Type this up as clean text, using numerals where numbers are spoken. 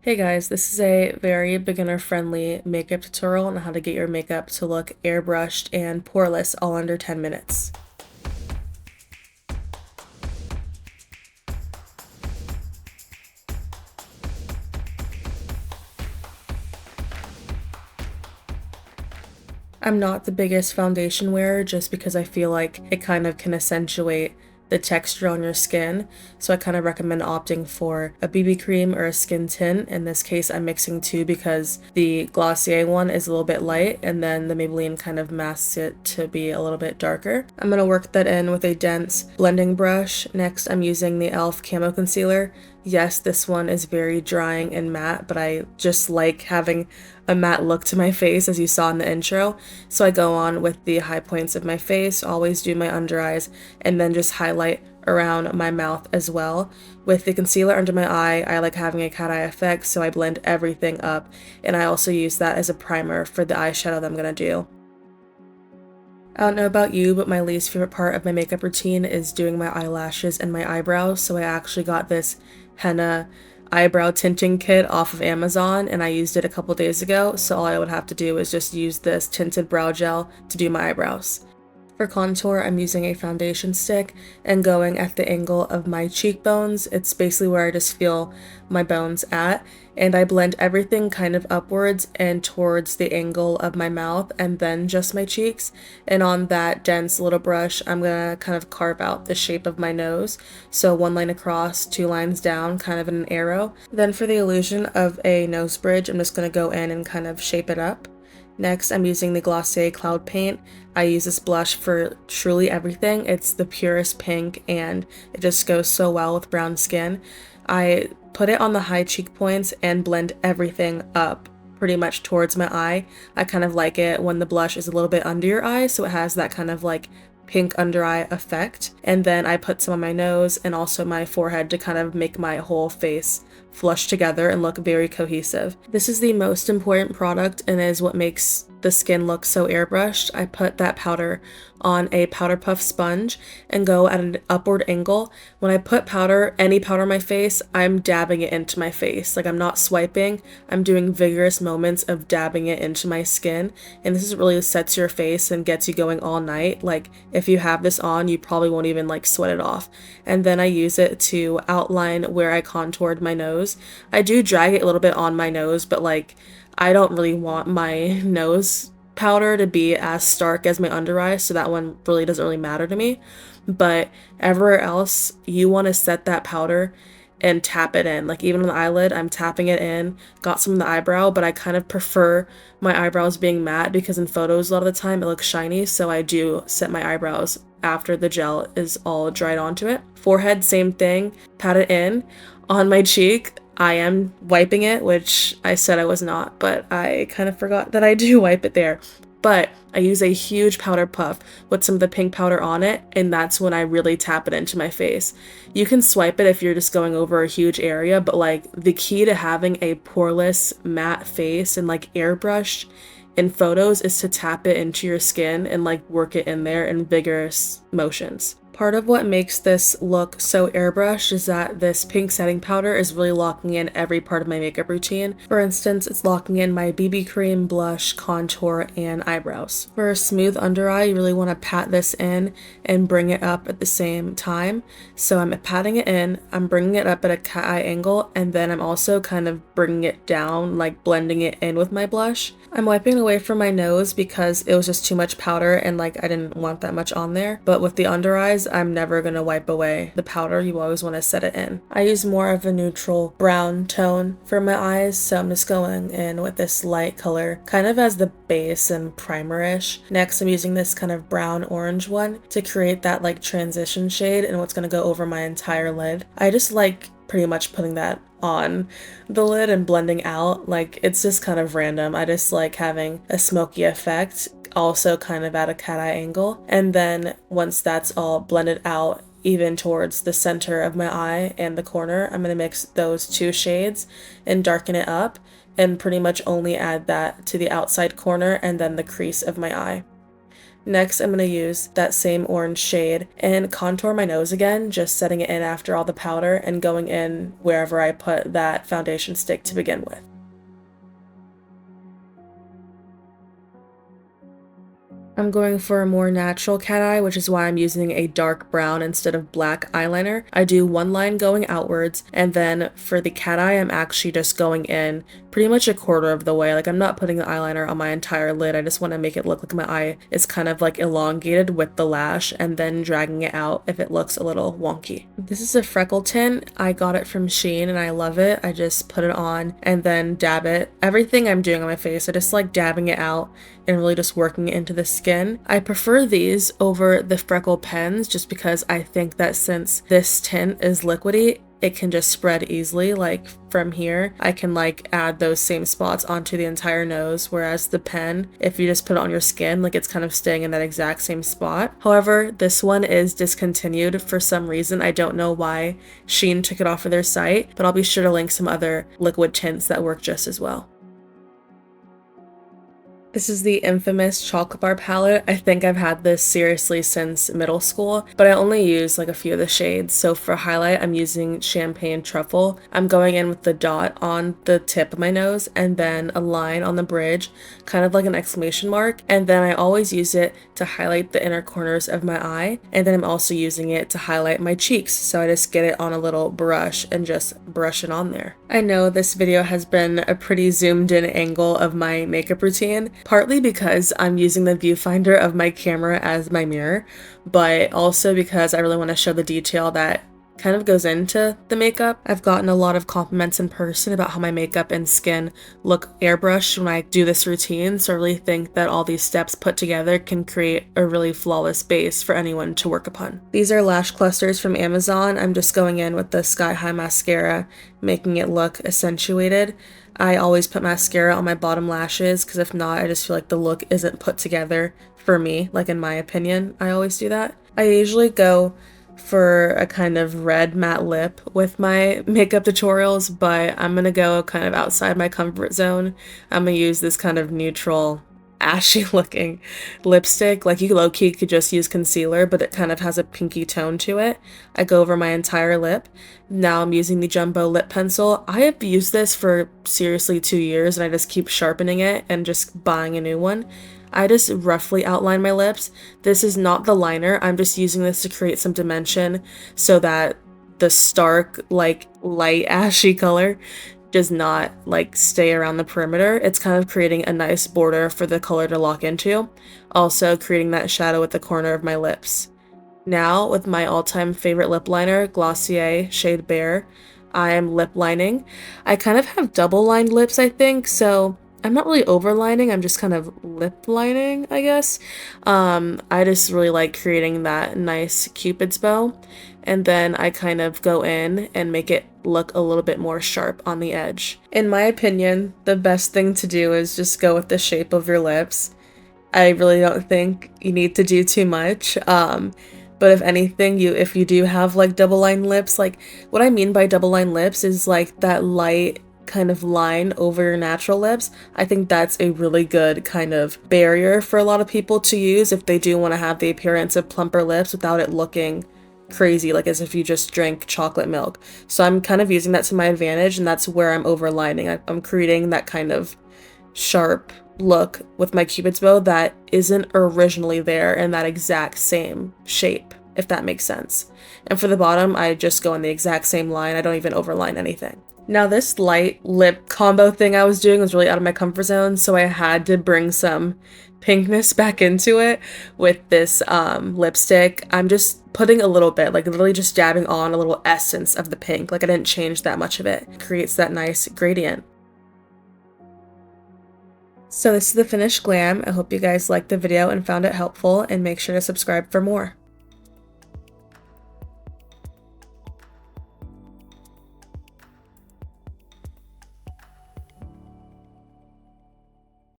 Hey guys, this is a very beginner-friendly makeup tutorial on how to get your makeup to look airbrushed and poreless all under 10 minutes. I'm not the biggest foundation wearer just because I feel like it kind of can accentuate the texture on your skin, so I kind of recommend opting for a BB cream or a skin tint. In this case, I'm mixing two because the Glossier one is a little bit light and then the Maybelline kind of masks it to be a little bit darker. I'm going to work that in with a dense blending brush. Next, I'm using the e.l.f. Camo Concealer. Yes, this one is very drying and matte, but I just like having a matte look to my face, as you saw in the intro. So I go on with the high points of my face, always do my under eyes, and then just highlight around my mouth as well. With the concealer under my eye, I like having a cat eye effect, so I blend everything up, and I also use that as a primer for the eyeshadow that I'm gonna do. I don't know about you, but my least favorite part of my makeup routine is doing my eyelashes and my eyebrows, so I actually got this henna eyebrow tinting kit off of Amazon and I used it a couple days ago, so all I would have to do is just use this tinted brow gel to do my eyebrows. For contour, I'm using a foundation stick and going at the angle of my cheekbones. It's basically where I just feel my bones at, and I blend everything kind of upwards and towards the angle of my mouth and then just my cheeks. And on that dense little brush, I'm gonna kind of carve out the shape of my nose. So one line across, two lines down, kind of in an arrow. Then for the illusion of a nose bridge, I'm just gonna go in and kind of shape it up. Next, I'm using the Glossier Cloud Paint. I use this blush for truly everything. It's the purest pink and it just goes so well with brown skin. I put it on the high cheek points and blend everything up pretty much towards my eye. I kind of like it when the blush is a little bit under your eye, so it has that kind of like pink under eye effect. And then I put some on my nose and also my forehead to kind of make my whole face flush together and look very cohesive. This is the most important product and is what makes the skin look so airbrushed. I put that powder on a powder puff sponge and go at an upward angle. When I put powder, any powder on my face, I'm dabbing it into my face. Like, I'm not swiping, I'm doing vigorous moments of dabbing it into my skin, and this is really sets your face and gets you going all night. Like, if you have this on, you probably won't even like sweat it off. And then I use it to outline where I contoured my nose. I do drag it a little bit on my nose, but like, I don't really want my nose powder to be as stark as my under eye, so that one really doesn't really matter to me. But everywhere else, you want to set that powder and tap it in. Like, even on the eyelid, I'm tapping it in. Got some in the eyebrow, but I kind of prefer my eyebrows being matte because in photos a lot of the time it looks shiny, so I do set my eyebrows after the gel is all dried onto it. Forehead, same thing, pat it in. On my cheek, I am wiping it, which I said I was not, but I kind of forgot that I do wipe it there. But I use a huge powder puff with some of the pink powder on it, and that's when I really tap it into my face. You can swipe it if you're just going over a huge area, but like, the key to having a poreless matte face and like airbrushed in photos is to tap it into your skin and like work it in there in vigorous motions. Part of what makes this look so airbrushed is that this pink setting powder is really locking in every part of my makeup routine. For instance, it's locking in my BB cream, blush, contour, and eyebrows. For a smooth under eye, you really want to pat this in and bring it up at the same time. So I'm patting it in, I'm bringing it up at a cat eye angle, and then I'm also kind of bringing it down, like blending it in with my blush. I'm wiping away from my nose because it was just too much powder and like I didn't want that much on there. But with the under eyes, I'm never gonna wipe away the powder. You always want to set it in. I use more of a neutral brown tone for my eyes, so I'm just going in with this light color kind of as the base and primer-ish. Next, I'm using this kind of brown orange one to create that like transition shade and what's gonna go over my entire lid. I just like pretty much putting that on the lid and blending out. Like, it's just kind of random. I just like having a smoky effect, also kind of at a cat eye angle. And then once that's all blended out even towards the center of my eye and the corner, I'm going to mix those two shades and darken it up and pretty much only add that to the outside corner and then the crease of my eye. Next, I'm going to use that same orange shade and contour my nose again, just setting it in after all the powder and going in wherever I put that foundation stick to begin with. I'm going for a more natural cat eye, which is why I'm using a dark brown instead of black eyeliner. I do one line going outwards, and then for the cat eye, I'm actually just going in pretty much a quarter of the way. Like, I'm not putting the eyeliner on my entire lid. I just want to make it look like my eye is kind of like elongated with the lash and then dragging it out if it looks a little wonky. This is a freckle tint. I got it from Shein and I love it. I just put it on and then dab it. Everything I'm doing on my face, I just like dabbing it out and really just working it into the skin. I prefer these over the freckle pens just because I think that since this tint is liquidy, it can just spread easily. Like from here, I can like add those same spots onto the entire nose, whereas the pen, if you just put it on your skin, like it's kind of staying in that exact same spot. However, this one is discontinued for some reason. I don't know why Shein took it off of their site, but I'll be sure to link some other liquid tints that work just as well. This is the infamous chocolate bar palette. I think I've had this seriously since middle school, but I only use like a few of the shades. So for highlight, I'm using Champagne Truffle. I'm going in with the dot on the tip of my nose and then a line on the bridge, kind of like an exclamation mark. And then I always use it to highlight the inner corners of my eye. And then I'm also using it to highlight my cheeks. So I just get it on a little brush and just brush it on there. I know this video has been a pretty zoomed in angle of my makeup routine, partly because I'm using the viewfinder of my camera as my mirror, but also because I really want to show the detail that kind of goes into the makeup. I've gotten a lot of compliments in person about how my makeup and skin look airbrushed when I do this routine, so I really think that all these steps put together can create a really flawless base for anyone to work upon. These are lash clusters from Amazon. I'm just going in with the Sky High mascara, making it look accentuated. I always put mascara on my bottom lashes because if not, I just feel like the look isn't put together for me, like in my opinion. I always do that. I usually go for a kind of red matte lip with my makeup tutorials, but I'm gonna go kind of outside my comfort zone. I'm gonna use this kind of neutral ashy looking lipstick. Like, you low-key could just use concealer, but it kind of has a pinky tone to it. I go over my entire lip. Now I'm using the Jumbo lip pencil. I have used this for seriously 2 years and I just keep sharpening it and just buying a new one. I just roughly outline my lips. This is not the liner. I'm just using this to create some dimension so that the stark, like, light ashy color does not like stay around the perimeter. It's kind of creating a nice border for the color to lock into, also creating that shadow at the corner of my lips. Now with my all-time favorite lip liner, Glossier shade Bare, I am lip lining. I kind of have double lined lips, I think, so I'm not really overlining, I'm just kind of lip lining, I guess. I just really like creating that nice cupid's bow, and then I kind of go in and make it look a little bit more sharp on the edge. In my opinion, the best thing to do is just go with the shape of your lips. I really don't think you need to do too much. But if anything, if you do have like double line lips, like what I mean by double line lips is like that light kind of line over your natural lips. I think that's a really good kind of barrier for a lot of people to use if they do want to have the appearance of plumper lips without it looking crazy, like as if you just drank chocolate milk. So I'm kind of using that to my advantage, and that's where I'm overlining. I'm creating that kind of sharp look with my cupid's bow that isn't originally there in that exact same shape, if that makes sense. And for the bottom, I just go in the exact same line. I don't even overline anything. Now this light lip combo thing I was doing was really out of my comfort zone, so I had to bring some pinkness back into it with this lipstick. I'm just putting a little bit, like literally just dabbing on a little essence of the pink. Like I didn't change that much of it. It creates that nice gradient. So this is the finished glam. I hope you guys liked the video and found it helpful, and make sure to subscribe for more.